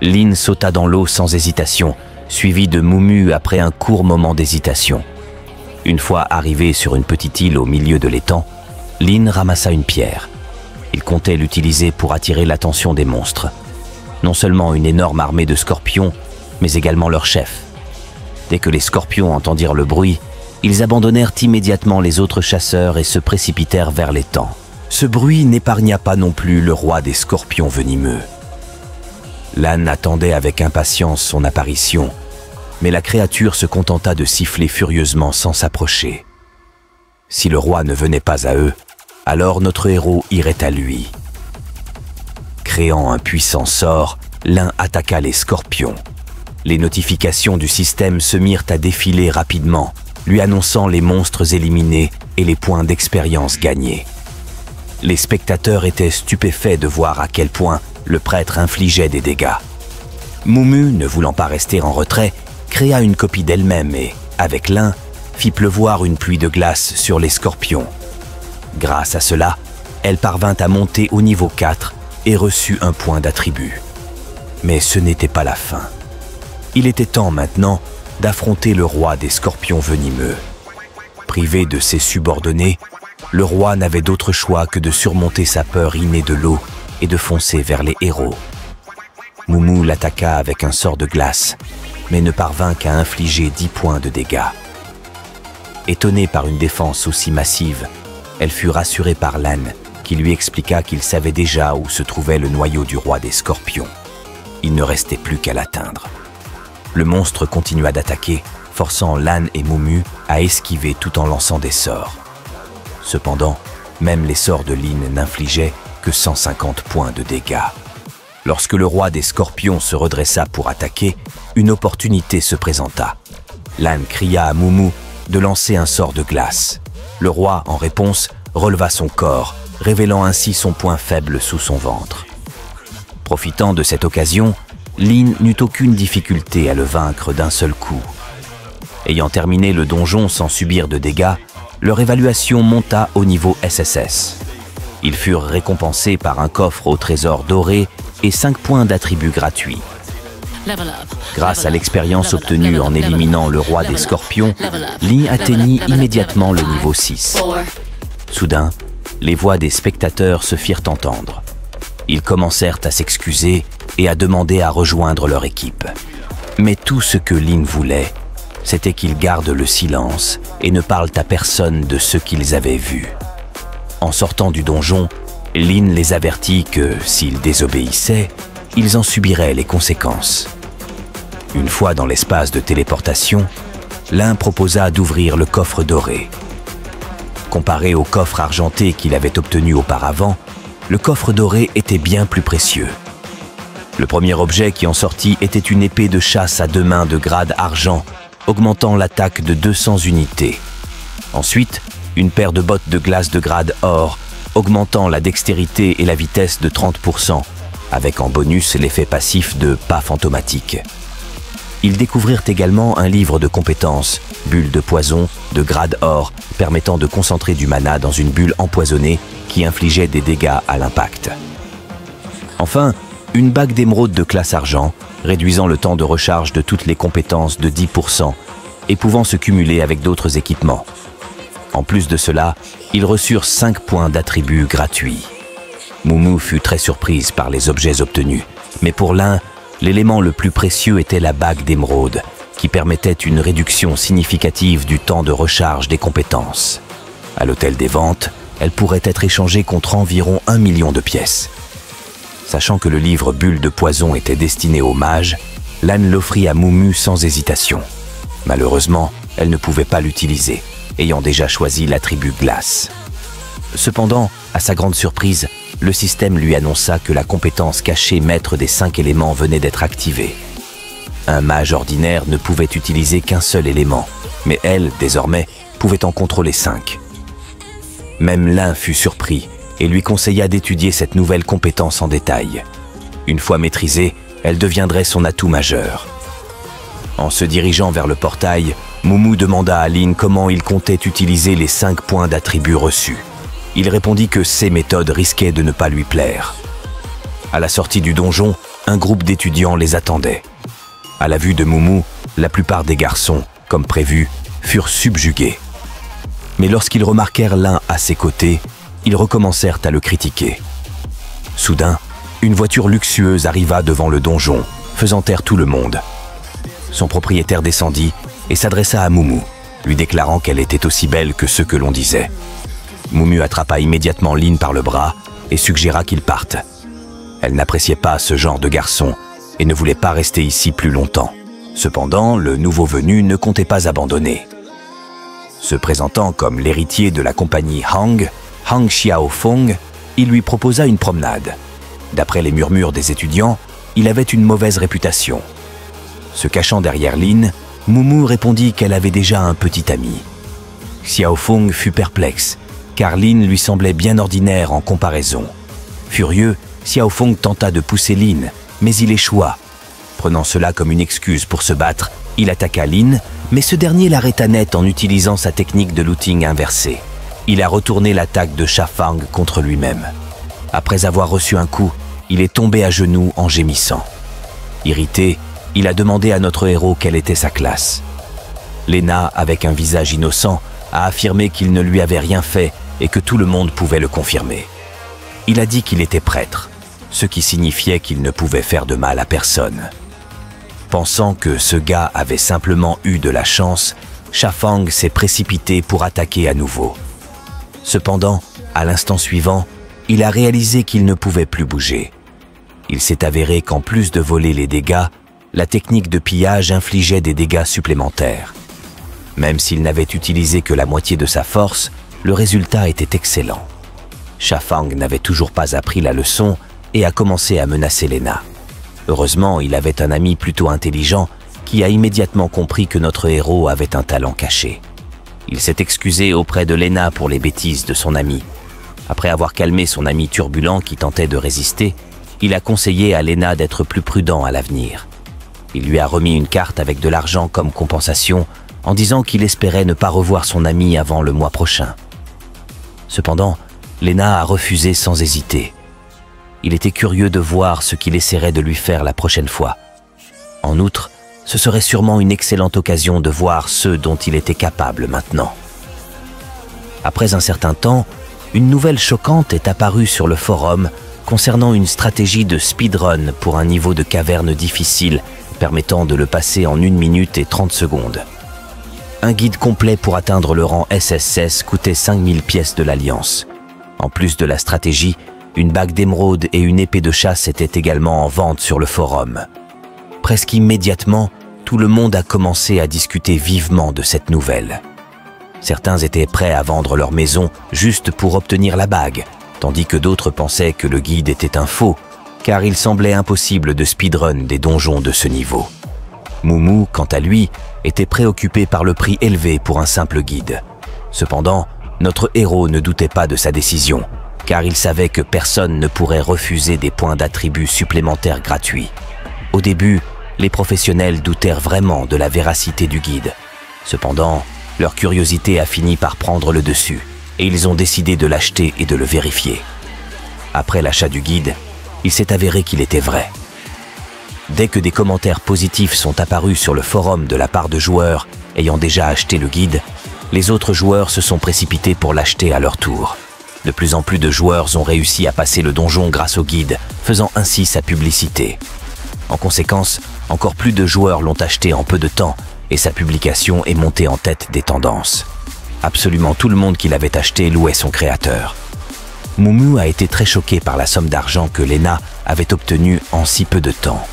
Lin sauta dans l'eau sans hésitation, suivi de Mumu après un court moment d'hésitation. Une fois arrivé sur une petite île au milieu de l'étang, Lin ramassa une pierre. Il comptait l'utiliser pour attirer l'attention des monstres. Non seulement une énorme armée de scorpions, mais également leur chef. Dès que les scorpions entendirent le bruit, ils abandonnèrent immédiatement les autres chasseurs et se précipitèrent vers l'étang. Ce bruit n'épargna pas non plus le roi des scorpions venimeux. Lan attendait avec impatience son apparition, mais la créature se contenta de siffler furieusement sans s'approcher. Si le roi ne venait pas à eux, alors notre héros irait à lui. Créant un puissant sort, Lan attaqua les scorpions. Les notifications du système se mirent à défiler rapidement, lui annonçant les monstres éliminés et les points d'expérience gagnés. Les spectateurs étaient stupéfaits de voir à quel point le prêtre infligeait des dégâts. Mumu, ne voulant pas rester en retrait, créa une copie d'elle-même et, avec Lin, fit pleuvoir une pluie de glace sur les scorpions. Grâce à cela, elle parvint à monter au niveau 4 et reçut un point d'attribut. Mais ce n'était pas la fin. Il était temps maintenant d'affronter le roi des scorpions venimeux. Privé de ses subordonnés, le roi n'avait d'autre choix que de surmonter sa peur innée de l'eau et de foncer vers les héros. Mumu l'attaqua avec un sort de glace, mais ne parvint qu'à infliger 10 points de dégâts. Étonnée par une défense aussi massive, elle fut rassurée par Lan, qui lui expliqua qu'il savait déjà où se trouvait le noyau du roi des scorpions. Il ne restait plus qu'à l'atteindre. Le monstre continua d'attaquer, forçant Lan et Mumu à esquiver tout en lançant des sorts. Cependant, même les sorts de Lin n'infligeaient que 150 points de dégâts. Lorsque le roi des scorpions se redressa pour attaquer, une opportunité se présenta. Lan cria à Mumu de lancer un sort de glace. Le roi, en réponse, releva son corps, révélant ainsi son point faible sous son ventre. Profitant de cette occasion, Lin n'eut aucune difficulté à le vaincre d'un seul coup. Ayant terminé le donjon sans subir de dégâts, leur évaluation monta au niveau SSS. Ils furent récompensés par un coffre au trésor doré et 5 points d'attributs gratuits. Grâce à l'expérience obtenue en éliminant le roi des scorpions, Lin atteignit immédiatement le niveau 6. Soudain, les voix des spectateurs se firent entendre. Ils commencèrent à s'excuser et à demander à rejoindre leur équipe. Mais tout ce que Lin voulait, c'était qu'ils gardent le silence et ne parlent à personne de ce qu'ils avaient vu. En sortant du donjon, Lin les avertit que, s'ils désobéissaient, ils en subiraient les conséquences. Une fois dans l'espace de téléportation, l'un proposa d'ouvrir le coffre doré. Comparé au coffre argenté qu'il avait obtenu auparavant, le coffre doré était bien plus précieux. Le premier objet qui en sortit était une épée de chasse à 2 mains de grade argent, augmentant l'attaque de 200 unités. Ensuite, une paire de bottes de glace de grade or, augmentant la dextérité et la vitesse de 30%, avec en bonus l'effet passif de pas fantomatique. Ils découvrirent également un livre de compétences, bulle de poison, de grade or, permettant de concentrer du mana dans une bulle empoisonnée qui infligeait des dégâts à l'impact. Enfin, une bague d'émeraude de classe argent, réduisant le temps de recharge de toutes les compétences de 10% et pouvant se cumuler avec d'autres équipements. En plus de cela, ils reçurent 5 points d'attributs gratuits. Mumu fut très surprise par les objets obtenus, mais pour l'un, l'élément le plus précieux était la bague d'émeraude, qui permettait une réduction significative du temps de recharge des compétences. À l'hôtel des ventes, elle pourrait être échangée contre environ 1 million de pièces. Sachant que le livre Bulle de poison était destiné aux mages, Lan l'offrit à Mumu sans hésitation. Malheureusement, elle ne pouvait pas l'utiliser, ayant déjà choisi l'attribut glace. Cependant, à sa grande surprise, le système lui annonça que la compétence cachée maître des 5 éléments venait d'être activée. Un mage ordinaire ne pouvait utiliser qu'un seul élément, mais elle, désormais, pouvait en contrôler 5. Même l'un fut surpris et lui conseilla d'étudier cette nouvelle compétence en détail. Une fois maîtrisée, elle deviendrait son atout majeur. En se dirigeant vers le portail, Mumu demanda à Lin comment il comptait utiliser les 5 points d'attributs reçus. Il répondit que ces méthodes risquaient de ne pas lui plaire. À la sortie du donjon, un groupe d'étudiants les attendait. À la vue de Mumu, la plupart des garçons, comme prévu, furent subjugués. Mais lorsqu'ils remarquèrent l'un à ses côtés, ils recommencèrent à le critiquer. Soudain, une voiture luxueuse arriva devant le donjon, faisant taire tout le monde. Son propriétaire descendit et s'adressa à Mumu, lui déclarant qu'elle était aussi belle que ce que l'on disait. Mumu attrapa immédiatement Lin par le bras et suggéra qu'ils partent. Elle n'appréciait pas ce genre de garçon et ne voulait pas rester ici plus longtemps. Cependant, le nouveau venu ne comptait pas abandonner. Se présentant comme l'héritier de la compagnie Hang Xiaofeng, il lui proposa une promenade. D'après les murmures des étudiants, il avait une mauvaise réputation. Se cachant derrière Lin, Mumu répondit qu'elle avait déjà un petit ami. Xiaofeng fut perplexe, car Lin lui semblait bien ordinaire en comparaison. Furieux, Xiaofeng tenta de pousser Lin, mais il échoua. Prenant cela comme une excuse pour se battre, il attaqua Lin, mais ce dernier l'arrêta net en utilisant sa technique de looting inversé. Il a retourné l'attaque de Shafang contre lui-même. Après avoir reçu un coup, il est tombé à genoux en gémissant. Irrité, il a demandé à notre héros quelle était sa classe. Lena, avec un visage innocent, a affirmé qu'il ne lui avait rien fait et que tout le monde pouvait le confirmer. Il a dit qu'il était prêtre, ce qui signifiait qu'il ne pouvait faire de mal à personne. Pensant que ce gars avait simplement eu de la chance, Shafang s'est précipité pour attaquer à nouveau. Cependant, à l'instant suivant, il a réalisé qu'il ne pouvait plus bouger. Il s'est avéré qu'en plus de voler les dégâts, la technique de pillage infligeait des dégâts supplémentaires. Même s'il n'avait utilisé que la moitié de sa force, le résultat était excellent. Shafang n'avait toujours pas appris la leçon et a commencé à menacer Lena. Heureusement, il avait un ami plutôt intelligent qui a immédiatement compris que notre héros avait un talent caché. Il s'est excusé auprès de Lena pour les bêtises de son ami. Après avoir calmé son ami turbulent qui tentait de résister, il a conseillé à Lena d'être plus prudent à l'avenir. Il lui a remis une carte avec de l'argent comme compensation en disant qu'il espérait ne pas revoir son ami avant le mois prochain. Cependant, Lena a refusé sans hésiter. Il était curieux de voir ce qu'il essaierait de lui faire la prochaine fois. En outre, ce serait sûrement une excellente occasion de voir ce dont il était capable maintenant. Après un certain temps, une nouvelle choquante est apparue sur le forum concernant une stratégie de speedrun pour un niveau de caverne difficile permettant de le passer en 1 minute et 30 secondes. Un guide complet pour atteindre le rang SSS coûtait 5000 pièces de l'Alliance. En plus de la stratégie, une bague d'émeraude et une épée de chasse étaient également en vente sur le forum. Presque immédiatement, tout le monde a commencé à discuter vivement de cette nouvelle. Certains étaient prêts à vendre leur maison juste pour obtenir la bague, tandis que d'autres pensaient que le guide était un faux, car il semblait impossible de speedrun des donjons de ce niveau. Moumou, quant à lui, était préoccupé par le prix élevé pour un simple guide. Cependant, notre héros ne doutait pas de sa décision, car il savait que personne ne pourrait refuser des points d'attribut supplémentaires gratuits. Au début, les professionnels doutèrent vraiment de la véracité du guide. Cependant, leur curiosité a fini par prendre le dessus, et ils ont décidé de l'acheter et de le vérifier. Après l'achat du guide, il s'est avéré qu'il était vrai. Dès que des commentaires positifs sont apparus sur le forum de la part de joueurs ayant déjà acheté le guide, les autres joueurs se sont précipités pour l'acheter à leur tour. De plus en plus de joueurs ont réussi à passer le donjon grâce au guide, faisant ainsi sa publicité. En conséquence, encore plus de joueurs l'ont acheté en peu de temps et sa publication est montée en tête des tendances. Absolument tout le monde qui l'avait acheté louait son créateur. Moumou a été très choqué par la somme d'argent que Lena avait obtenue en si peu de temps.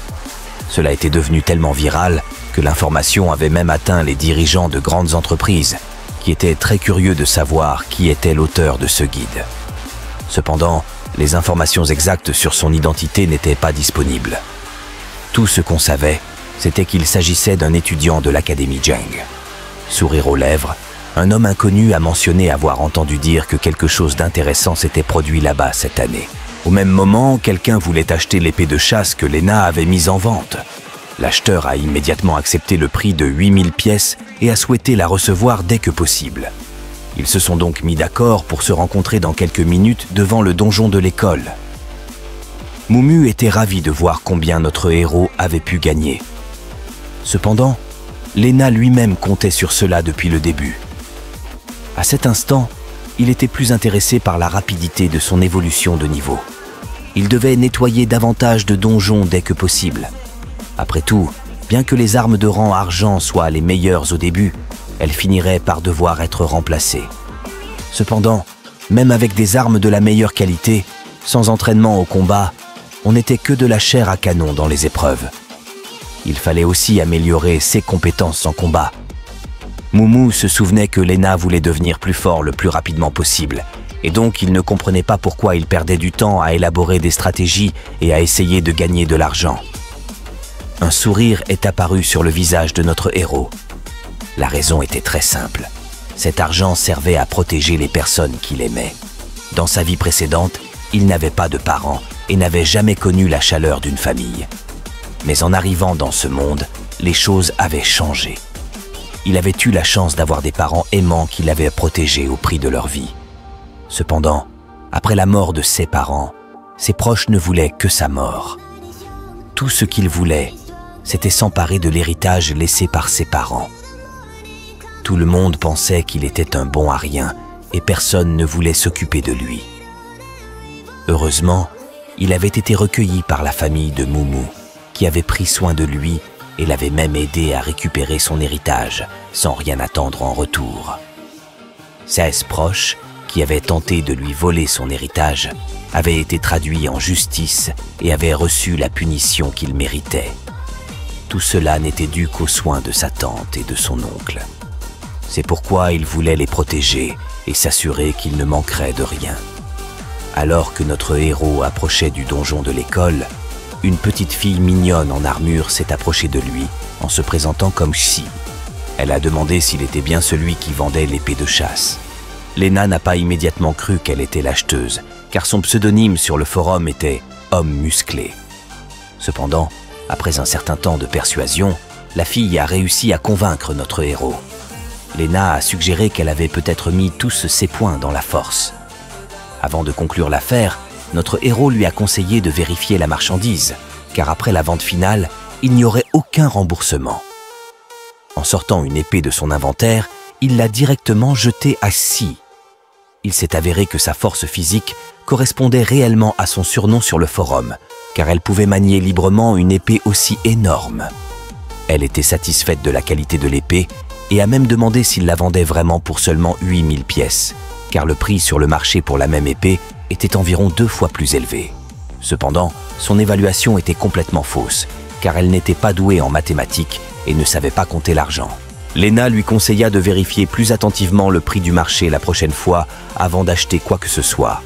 Cela était devenu tellement viral que l'information avait même atteint les dirigeants de grandes entreprises, qui étaient très curieux de savoir qui était l'auteur de ce guide. Cependant, les informations exactes sur son identité n'étaient pas disponibles. Tout ce qu'on savait, c'était qu'il s'agissait d'un étudiant de l'Académie Jeng. Sourire aux lèvres, un homme inconnu a mentionné avoir entendu dire que quelque chose d'intéressant s'était produit là-bas cette année. Au même moment, quelqu'un voulait acheter l'épée de chasse que Lena avait mise en vente. L'acheteur a immédiatement accepté le prix de 8000 pièces et a souhaité la recevoir dès que possible. Ils se sont donc mis d'accord pour se rencontrer dans quelques minutes devant le donjon de l'école. Moumou était ravi de voir combien notre héros avait pu gagner. Cependant, Lena lui-même comptait sur cela depuis le début. À cet instant, il était plus intéressé par la rapidité de son évolution de niveau. Il devait nettoyer davantage de donjons dès que possible. Après tout, bien que les armes de rang argent soient les meilleures au début, elles finiraient par devoir être remplacées. Cependant, même avec des armes de la meilleure qualité, sans entraînement au combat, on n'était que de la chair à canon dans les épreuves. Il fallait aussi améliorer ses compétences en combat. Moumou se souvenait que Lena voulait devenir plus fort le plus rapidement possible, et donc il ne comprenait pas pourquoi il perdait du temps à élaborer des stratégies et à essayer de gagner de l'argent. Un sourire est apparu sur le visage de notre héros. La raison était très simple. Cet argent servait à protéger les personnes qu'il aimait. Dans sa vie précédente, il n'avait pas de parents et n'avait jamais connu la chaleur d'une famille. Mais en arrivant dans ce monde, les choses avaient changé. Il avait eu la chance d'avoir des parents aimants qui l'avaient protégé au prix de leur vie. Cependant, après la mort de ses parents, ses proches ne voulaient que sa mort. Tout ce qu'il voulait, c'était s'emparer de l'héritage laissé par ses parents. Tout le monde pensait qu'il était un bon à rien et personne ne voulait s'occuper de lui. Heureusement, il avait été recueilli par la famille de Moumou, qui avait pris soin de lui et l'avait même aidé à récupérer son héritage, sans rien attendre en retour. 16 proches, qui avaient tenté de lui voler son héritage, avaient été traduits en justice et avaient reçu la punition qu'ils méritaient. Tout cela n'était dû qu'aux soins de sa tante et de son oncle. C'est pourquoi il voulait les protéger et s'assurer qu'ils ne manqueraient de rien. Alors que notre héros approchait du donjon de l'école, une petite fille mignonne en armure s'est approchée de lui en se présentant comme Xi. Elle a demandé s'il était bien celui qui vendait l'épée de chasse. Lena n'a pas immédiatement cru qu'elle était l'acheteuse, car son pseudonyme sur le forum était homme musclé. Cependant, après un certain temps de persuasion, la fille a réussi à convaincre notre héros. Lena a suggéré qu'elle avait peut-être mis tous ses points dans la force. Avant de conclure l'affaire, notre héros lui a conseillé de vérifier la marchandise, car après la vente finale, il n'y aurait aucun remboursement. En sortant une épée de son inventaire, il l'a directement jetée à Xi. Il s'est avéré que sa force physique correspondait réellement à son surnom sur le forum, car elle pouvait manier librement une épée aussi énorme. Elle était satisfaite de la qualité de l'épée et a même demandé s'il la vendait vraiment pour seulement 8000 pièces, car le prix sur le marché pour la même épée était environ 2 fois plus élevé. Cependant, son évaluation était complètement fausse, car elle n'était pas douée en mathématiques et ne savait pas compter l'argent. Lena lui conseilla de vérifier plus attentivement le prix du marché la prochaine fois avant d'acheter quoi que ce soit.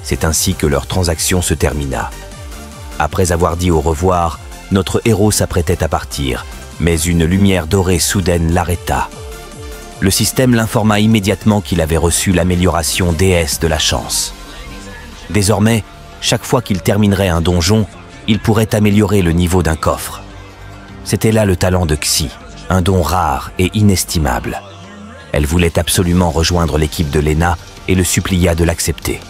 C'est ainsi que leur transaction se termina. Après avoir dit au revoir, notre héros s'apprêtait à partir, mais une lumière dorée soudaine l'arrêta. Le système l'informa immédiatement qu'il avait reçu l'amélioration déesse de la chance. Désormais, chaque fois qu'il terminerait un donjon, il pourrait améliorer le niveau d'un coffre. C'était là le talent de Xi, un don rare et inestimable. Elle voulait absolument rejoindre l'équipe de Lena et le supplia de l'accepter.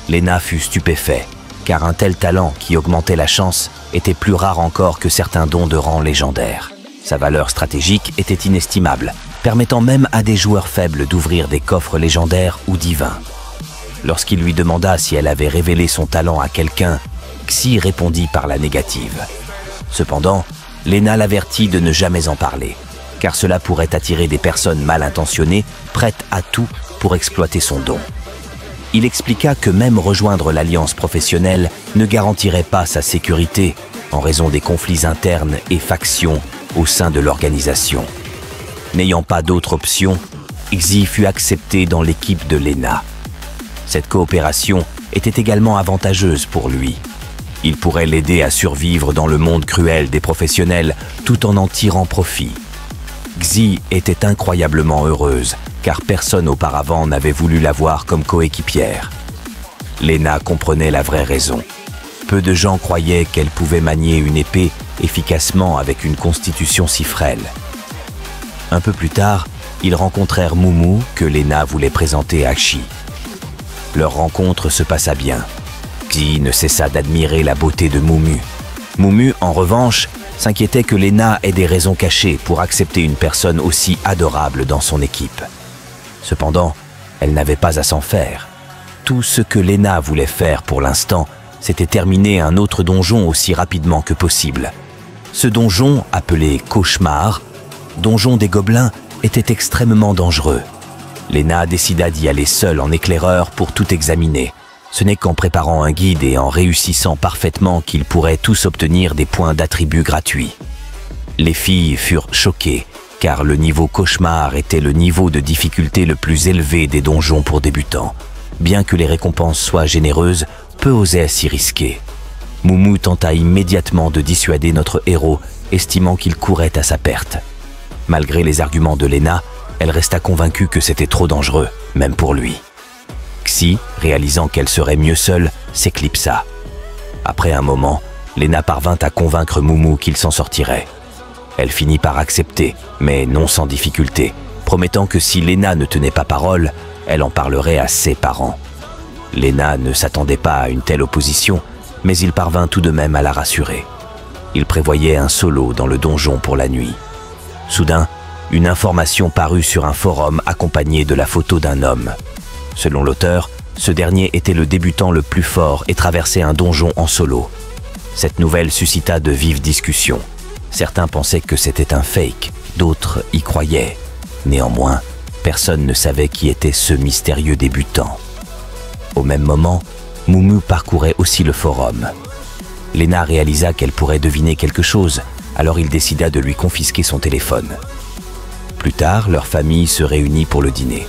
Lena fut stupéfait, car un tel talent qui augmentait la chance était plus rare encore que certains dons de rang légendaire. Sa valeur stratégique était inestimable, permettant même à des joueurs faibles d'ouvrir des coffres légendaires ou divins. Lorsqu'il lui demanda si elle avait révélé son talent à quelqu'un, Xi répondit par la négative. Cependant, Lena l'avertit de ne jamais en parler, car cela pourrait attirer des personnes mal intentionnées, prêtes à tout pour exploiter son don. Il expliqua que même rejoindre l'alliance professionnelle ne garantirait pas sa sécurité en raison des conflits internes et factions au sein de l'organisation. N'ayant pas d'autre option, Xi fut accepté dans l'équipe de Lena. Cette coopération était également avantageuse pour lui. Il pourrait l'aider à survivre dans le monde cruel des professionnels tout en tirant profit. Xi était incroyablement heureuse, car personne auparavant n'avait voulu la voir comme coéquipière. Lena comprenait la vraie raison. Peu de gens croyaient qu'elle pouvait manier une épée efficacement avec une constitution si frêle. Un peu plus tard, ils rencontrèrent Mumu que Lena voulait présenter à Xi. Leur rencontre se passa bien. Xi ne cessa d'admirer la beauté de Mumu. Mumu, en revanche, s'inquiétait que Lena ait des raisons cachées pour accepter une personne aussi adorable dans son équipe. Cependant, elle n'avait pas à s'en faire. Tout ce que Lena voulait faire pour l'instant, c'était terminer un autre donjon aussi rapidement que possible. Ce donjon, appelé Cauchemar, donjon des gobelins, était extrêmement dangereux. Lena décida d'y aller seule en éclaireur pour tout examiner. Ce n'est qu'en préparant un guide et en réussissant parfaitement qu'ils pourraient tous obtenir des points d'attribut gratuits. Les filles furent choquées, car le niveau Cauchemar était le niveau de difficulté le plus élevé des donjons pour débutants. Bien que les récompenses soient généreuses, peu osaient s'y risquer. Mumu tenta immédiatement de dissuader notre héros, estimant qu'il courait à sa perte. Malgré les arguments de Lena, elle resta convaincue que c'était trop dangereux, même pour lui. Xi, réalisant qu'elle serait mieux seule, s'éclipsa. Après un moment, Lena parvint à convaincre Mumu qu'il s'en sortirait. Elle finit par accepter, mais non sans difficulté, promettant que si Lena ne tenait pas parole, elle en parlerait à ses parents. Lena ne s'attendait pas à une telle opposition, mais il parvint tout de même à la rassurer. Il prévoyait un solo dans le donjon pour la nuit. Soudain, une information parut sur un forum accompagnée de la photo d'un homme. Selon l'auteur, ce dernier était le débutant le plus fort et traversait un donjon en solo. Cette nouvelle suscita de vives discussions. Certains pensaient que c'était un fake, d'autres y croyaient. Néanmoins, personne ne savait qui était ce mystérieux débutant. Au même moment, Mumu parcourait aussi le forum. Lena réalisa qu'elle pourrait deviner quelque chose, alors il décida de lui confisquer son téléphone. Plus tard, leur famille se réunit pour le dîner.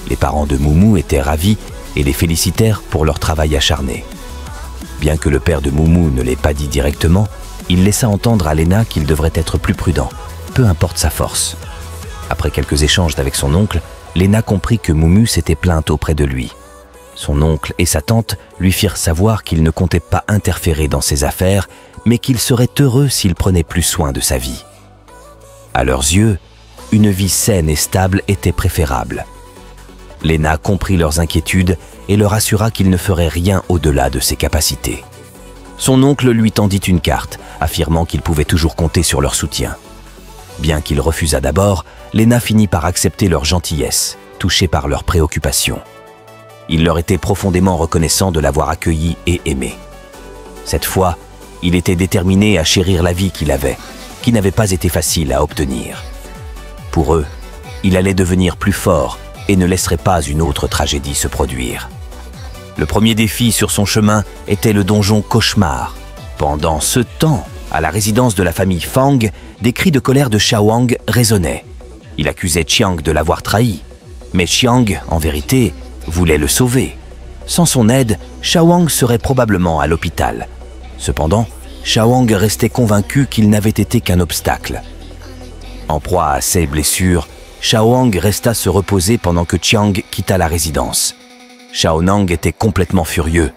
Les parents de Mumu étaient ravis et les félicitèrent pour leur travail acharné. Bien que le père de Mumu ne l'ait pas dit directement, il laissa entendre à Lena qu'il devrait être plus prudent, peu importe sa force. Après quelques échanges avec son oncle, Lena comprit que Mumu s'était plainte auprès de lui. Son oncle et sa tante lui firent savoir qu'il ne comptait pas interférer dans ses affaires, mais qu'il serait heureux s'il prenait plus soin de sa vie. À leurs yeux, une vie saine et stable était préférable. Lena comprit leurs inquiétudes et leur assura qu'il ne ferait rien au-delà de ses capacités. Son oncle lui tendit une carte, affirmant qu'il pouvait toujours compter sur leur soutien. Bien qu'il refusât d'abord, Lena finit par accepter leur gentillesse, touchée par leurs préoccupations. Il leur était profondément reconnaissant de l'avoir accueilli et aimé. Cette fois, il était déterminé à chérir la vie qu'il avait, qui n'avait pas été facile à obtenir. Pour eux, il allait devenir plus fort et ne laisserait pas une autre tragédie se produire. Le premier défi sur son chemin était le donjon Cauchemar. Pendant ce temps, à la résidence de la famille Fang, des cris de colère de Shao résonnaient. Il accusait Chiang de l'avoir trahi. Mais Chiang, en vérité, voulait le sauver. Sans son aide, Shao serait probablement à l'hôpital. Cependant, Shao restait convaincu qu'il n'avait été qu'un obstacle. En proie à ses blessures, Shao resta se reposer pendant que Chiang quitta la résidence. Shao Nang était complètement furieux.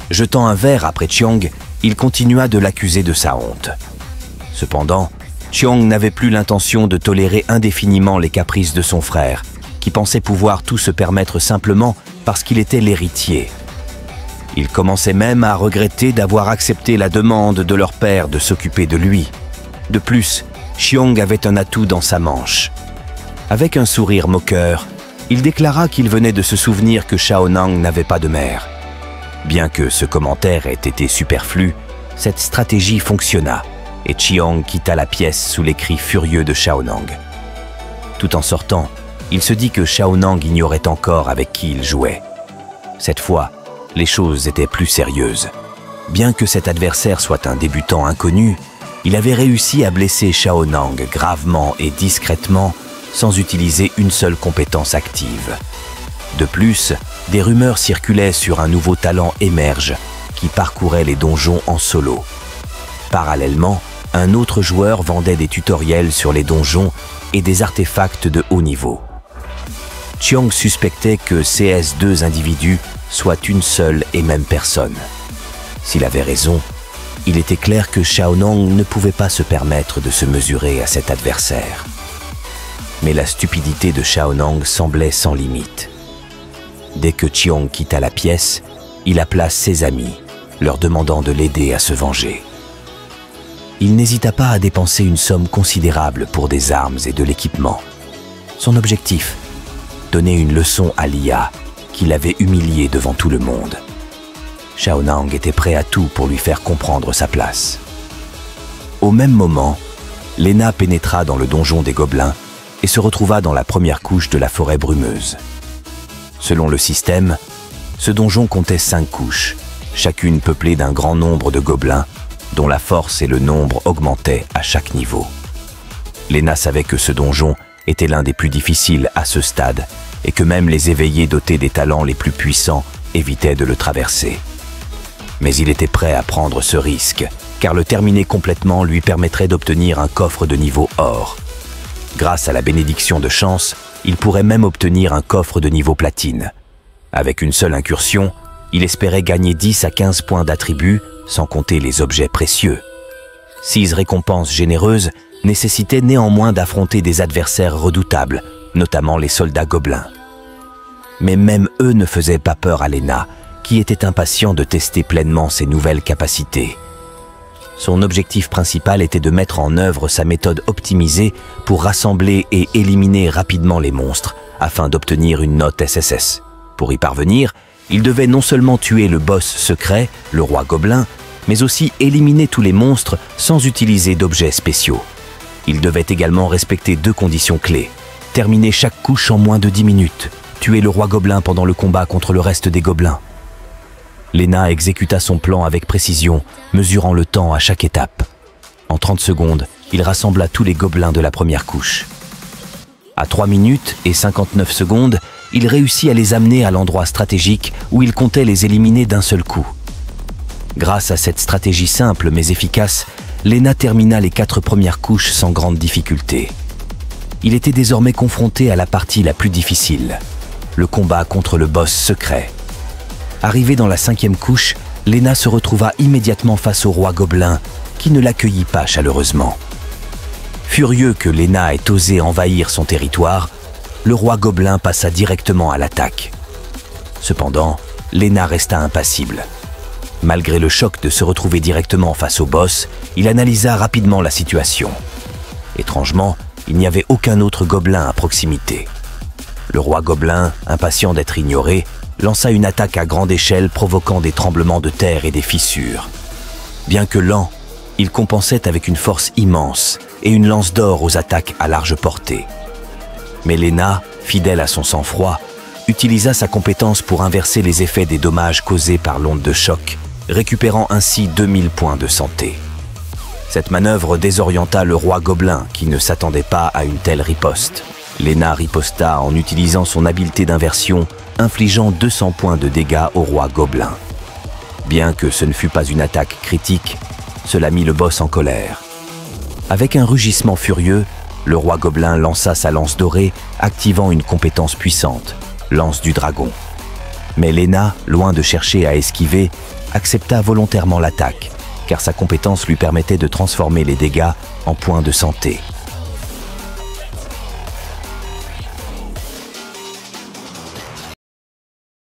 Jetant un verre après Chiang, il continua de l'accuser de sa honte. Cependant, Chiang n'avait plus l'intention de tolérer indéfiniment les caprices de son frère, qui pensait pouvoir tout se permettre simplement parce qu'il était l'héritier. Il commençait même à regretter d'avoir accepté la demande de leur père de s'occuper de lui. De plus, Chiang avait un atout dans sa manche. Avec un sourire moqueur, il déclara qu'il venait de se souvenir que Shao Nang n'avait pas de mère. Bien que ce commentaire ait été superflu, cette stratégie fonctionna et Chiang quitta la pièce sous les cris furieux de Shao Nang. Tout en sortant, il se dit que Shao Nang ignorait encore avec qui il jouait. Cette fois, les choses étaient plus sérieuses. Bien que cet adversaire soit un débutant inconnu, il avait réussi à blesser Shao Nang gravement et discrètement sans utiliser une seule compétence active. De plus, des rumeurs circulaient sur un nouveau talent émerge qui parcourait les donjons en solo. Parallèlement, un autre joueur vendait des tutoriels sur les donjons et des artefacts de haut niveau. Chiang suspectait que ces deux individus soient une seule et même personne. S'il avait raison, il était clair que Shao Nang ne pouvait pas se permettre de se mesurer à cet adversaire. Mais la stupidité de Shao Nang semblait sans limite. Dès que Chiang quitta la pièce, il appela ses amis, leur demandant de l'aider à se venger. Il n'hésita pas à dépenser une somme considérable pour des armes et de l'équipement. Son objectif, donner une leçon à Lia, qui l'avait humilié devant tout le monde. Shao Nang était prêt à tout pour lui faire comprendre sa place. Au même moment, Lena pénétra dans le donjon des gobelins et se retrouva dans la première couche de la forêt brumeuse. Selon le système, ce donjon comptait 5 couches, chacune peuplée d'un grand nombre de gobelins, dont la force et le nombre augmentaient à chaque niveau. Lena savait que ce donjon était l'un des plus difficiles à ce stade et que même les éveillés dotés des talents les plus puissants évitaient de le traverser. Mais il était prêt à prendre ce risque, car le terminer complètement lui permettrait d'obtenir un coffre de niveau or. Grâce à la bénédiction de chance, il pourrait même obtenir un coffre de niveau platine. Avec une seule incursion, il espérait gagner 10 à 15 points d'attribut, sans compter les objets précieux. 6 récompenses généreuses nécessitaient néanmoins d'affronter des adversaires redoutables, notamment les soldats gobelins. Mais même eux ne faisaient pas peur à Lena, qui était impatient de tester pleinement ses nouvelles capacités. Son objectif principal était de mettre en œuvre sa méthode optimisée pour rassembler et éliminer rapidement les monstres, afin d'obtenir une note SSS. Pour y parvenir, il devait non seulement tuer le boss secret, le roi gobelin, mais aussi éliminer tous les monstres sans utiliser d'objets spéciaux. Il devait également respecter 2 conditions clés. Terminer chaque couche en moins de 10 minutes, tuer le roi gobelin pendant le combat contre le reste des gobelins. Lena exécuta son plan avec précision, mesurant le temps à chaque étape. En 30 secondes, il rassembla tous les gobelins de la première couche. À 3 minutes et 59 secondes, il réussit à les amener à l'endroit stratégique où il comptait les éliminer d'un seul coup. Grâce à cette stratégie simple mais efficace, Lena termina les 4 premières couches sans grande difficulté. Il était désormais confronté à la partie la plus difficile, le combat contre le boss secret. Arrivée dans la 5e couche, Léna se retrouva immédiatement face au roi gobelin, qui ne l'accueillit pas chaleureusement. Furieux que Léna ait osé envahir son territoire, le roi gobelin passa directement à l'attaque. Cependant, Léna resta impassible. Malgré le choc de se retrouver directement face au boss, il analysa rapidement la situation. Étrangement, il n'y avait aucun autre gobelin à proximité. Le roi gobelin, impatient d'être ignoré, lança une attaque à grande échelle provoquant des tremblements de terre et des fissures. Bien que lent, il compensait avec une force immense et une lance d'or aux attaques à large portée. Mais Léna, fidèle à son sang-froid, utilisa sa compétence pour inverser les effets des dommages causés par l'onde de choc, récupérant ainsi 2000 points de santé. Cette manœuvre désorienta le roi gobelin qui ne s'attendait pas à une telle riposte. Léna riposta en utilisant son habileté d'inversion, infligeant 200 points de dégâts au roi gobelin. Bien que ce ne fût pas une attaque critique, cela mit le boss en colère. Avec un rugissement furieux, le roi gobelin lança sa lance dorée, activant une compétence puissante, lance du dragon. Mais Léna, loin de chercher à esquiver, accepta volontairement l'attaque, car sa compétence lui permettait de transformer les dégâts en points de santé.